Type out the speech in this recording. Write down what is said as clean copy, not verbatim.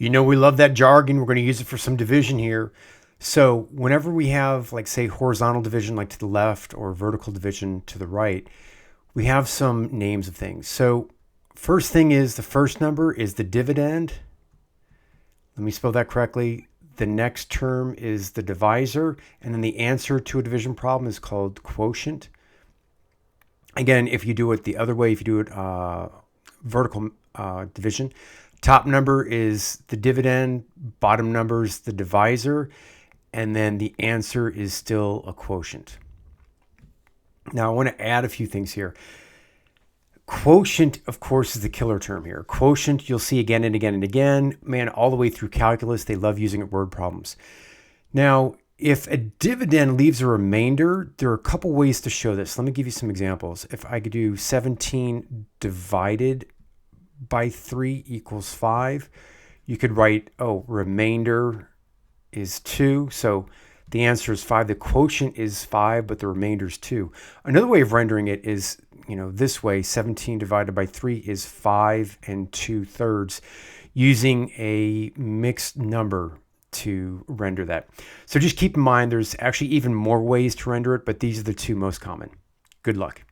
You know, we love that jargon. We're going to use it for some division here. So whenever we have, like, say, horizontal division, like to the left, or vertical division to the right, we have some names of things. So first thing is, the first number is the dividend. Let me spell that correctly. The next term is the divisor, and then the answer to a division problem is called quotient. Again, if you do it the other way, if you do it vertical division, top number is the dividend, bottom number is the divisor, and then the answer is still a quotient. Now, I want to add a few things here. Quotient, of course, is the killer term here. Quotient, you'll see again and again and again. Man, all the way through calculus, they love using it word problems. Now, if a dividend leaves a remainder, there are a couple ways to show this. Let me give you some examples. If I could do 17 divided by 3 equals 5, you could write, remainder is 2. So the answer is 5. The quotient is 5, but the remainder is 2. Another way of rendering it is, this way. 17 divided by 3 is 5 2/3, using a mixed number to render that. So just keep in mind, there's actually even more ways to render it, but these are the two most common. Good luck.